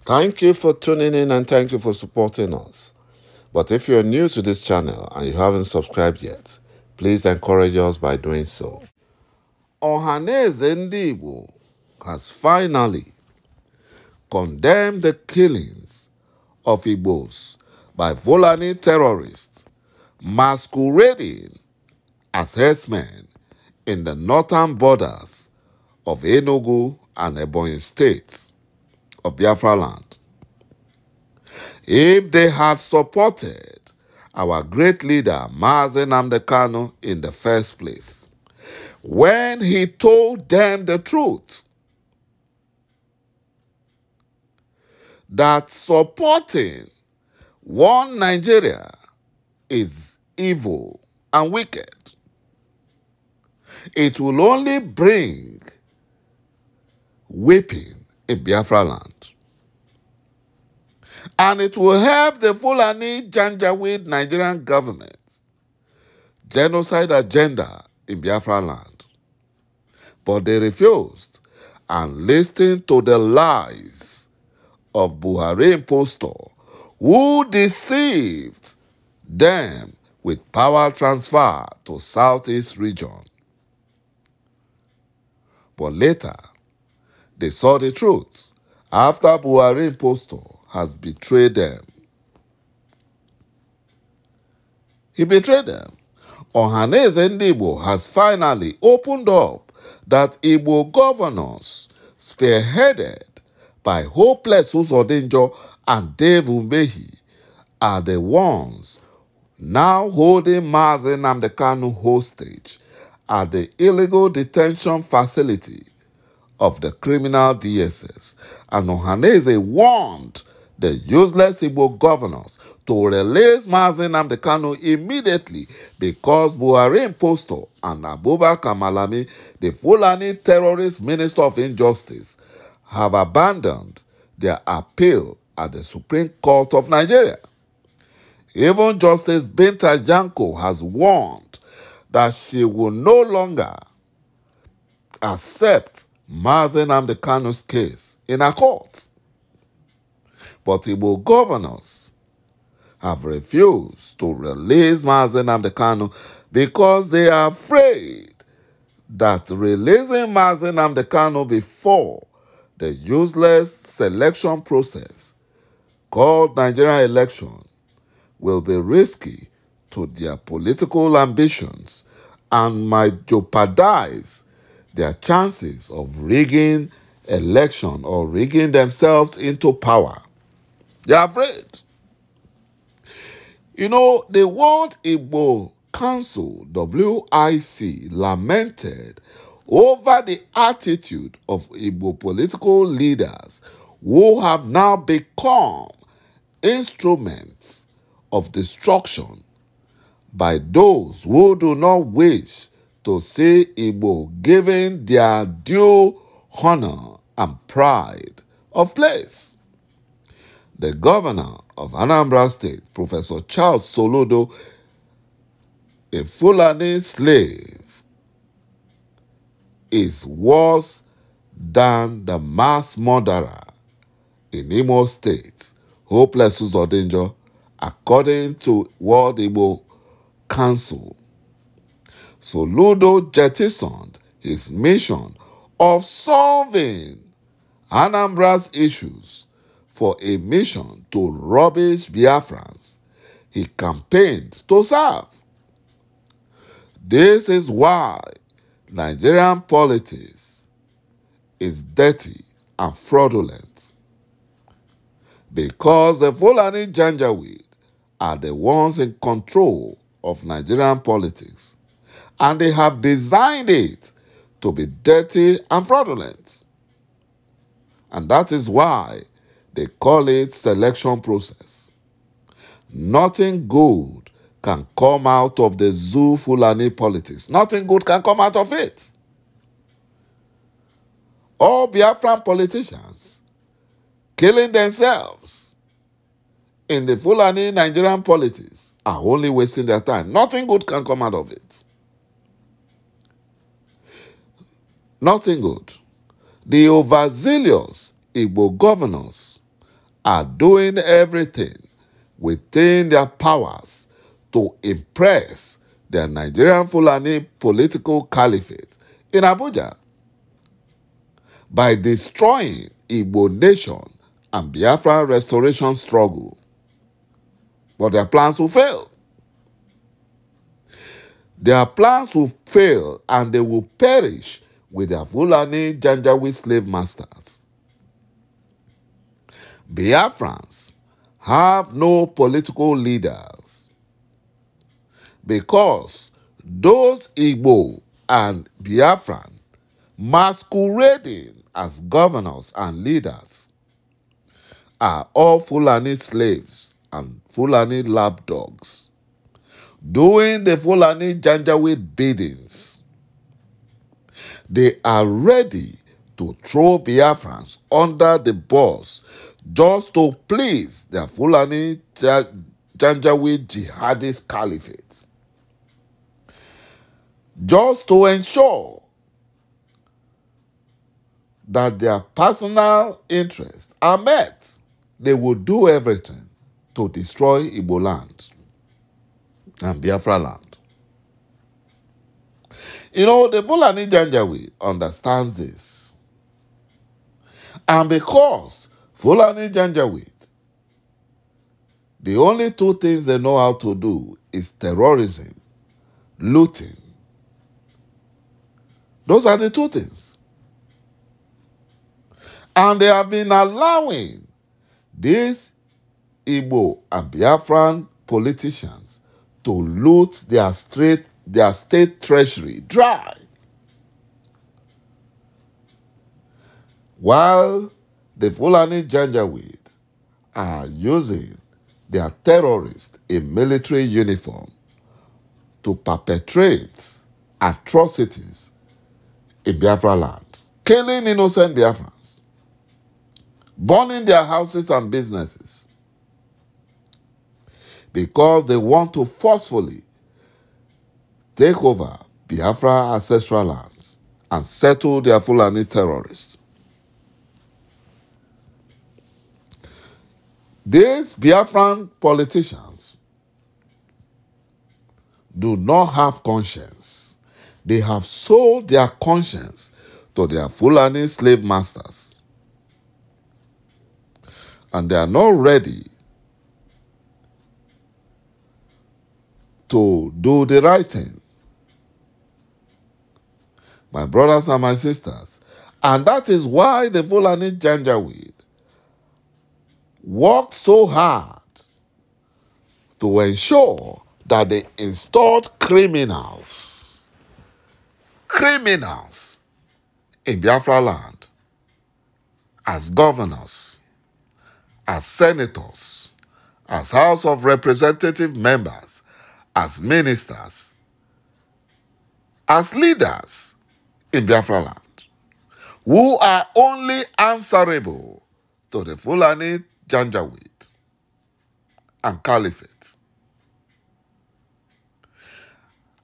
Thank you for tuning in and thank you for supporting us. But if you're new to this channel and you haven't subscribed yet, please encourage us by doing so. ޮહા네eze ndị Igbo has finally condemned the killings of Igbos by Fulani terrorists masquerading as herdsmen in the northern borders of Enugu and Ebonyi states of Biafra land. If they had supported our great leader Mazi Nnamdi Kanu in the first place, when he told them the truth that supporting one Nigeria is evil and wicked, it will only bring weeping in Biafra land. And it will help the Fulani Janjaweed Nigerian government genocide agenda in Biafra land. But they refused and listened to the lies of Buhari impostor who deceived them with power transfer to Southeast region. But later, they saw the truth after Buhari impostor has betrayed them. He betrayed them. ȯહા네eze ndị Igbo has finally opened up that Igbo governors spearheaded by Hopeless Uzodinjo and Dave Umehi are the ones now holding Mazi Nnamdi Kanu hostage at the illegal detention facility of the criminal DSS. And ȯહા네eze warned the useless Igbo governors to release Mazi Nnamdi Kanu immediately because Buhari impostor and Abubakar Malami, the Fulani terrorist minister of injustice, have abandoned their appeal at the Supreme Court of Nigeria. Even Justice Binta Janko has warned that she will no longer accept Mazi Nnamdi Kanu's case in a court. But Igbo governors have refused to release Mazi Nnamdi Kanu because they are afraid that releasing Mazi Nnamdi Kanu before the useless selection process called Nigerian election will be risky to their political ambitions and might jeopardize their chances of rigging election or rigging themselves into power. They are afraid. You know, the World Igbo Council, WIC, lamented over the attitude of Igbo political leaders who have now become instruments of destruction by those who do not wish to see Igbo given their due honor and pride of place. The governor of Anambra State, Professor Charles Soludo, a Fulani slave, is worse than the mass murderer in Imo State, Hopeless Uzodinjo, according to World Igbo Council. Soludo jettisoned his mission of solving Anambra's issues for a mission to rubbish Biafrans he campaigned to serve. This is why Nigerian politics is dirty and fraudulent. Because the Fulani Janjaweed are the ones in control of Nigerian politics, and they have designed it to be dirty and fraudulent. And that is why they call it selection process. Nothing good can come out of the Zoo Fulani politics. Nothing good can come out of it. All Biafran politicians killing themselves in the Fulani Nigerian politics are only wasting their time. Nothing good can come out of it. Nothing good. The overzealous Igbo governors are doing everything within their powers to impress their Nigerian Fulani political caliphate in Abuja by destroying Igbo nation and Biafra restoration struggle. But their plans will fail. Their plans will fail and they will perish with their Fulani Janjaweed slave masters. Biafrans have no political leaders because those Igbo and Biafran masquerading as governors and leaders are all Fulani slaves and Fulani lapdogs doing the Fulani Janjaweed biddings. They are ready to throw Biafrans under the bus just to please their Fulani Janjaweed jihadist caliphate. Just to ensure that their personal interests are met, they will do everything to destroy Igbo land and Biafra land. You know, the Fulani Janjaweed understands this. And because Fulani Janjaweed, the only two things they know how to do is terrorism, looting. Those are the two things. And they have been allowing these Igbo and Biafran politicians to loot their state treasury dry, while the Fulani Janjaweed are using their terrorists in military uniform to perpetrate atrocities in Biafra land, killing innocent Biafrans, burning their houses and businesses, because they want to forcefully take over Biafra ancestral lands and settle their Fulani terrorists. These Biafran politicians do not have conscience. They have sold their conscience to their Fulani slave masters. And they are not ready to do the right thing. My brothers and my sisters. And that is why the Fulani Janjaweed worked so hard to ensure that they installed criminals in Biafra land as governors, as senators, as House of Representative members, as ministers, as leaders in Biafra land, who are only answerable to the Fulani Janjaweed and Caliphate.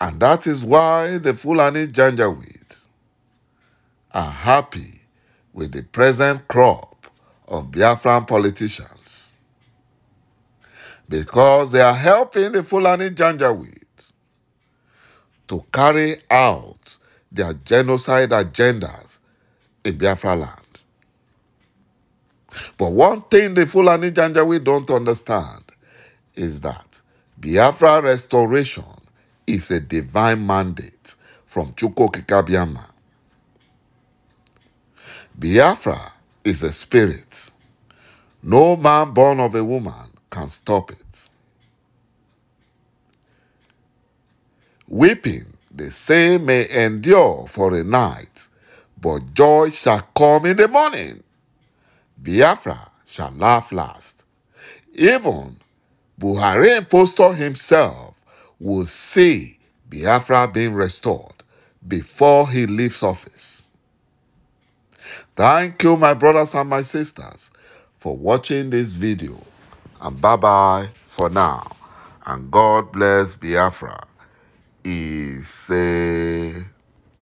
And that is why the Fulani Janjaweed are happy with the present crop of Biafran politicians, because they are helping the Fulani Janjaweed to carry out their genocide agendas in Biafra land. But one thing the Fulani Janjaweed don't understand is that Biafra restoration is a divine mandate from Chukwu Okike Abiama. Biafra is a spirit. No man born of a woman can stop it. Weeping, they say, may endure for a night, but joy shall come in the morning. Biafra shall laugh last. Even Buhari impostor himself will see Biafra being restored before he leaves office. Thank you, my brothers and my sisters, for watching this video. And bye-bye for now. And God bless Biafra. He said.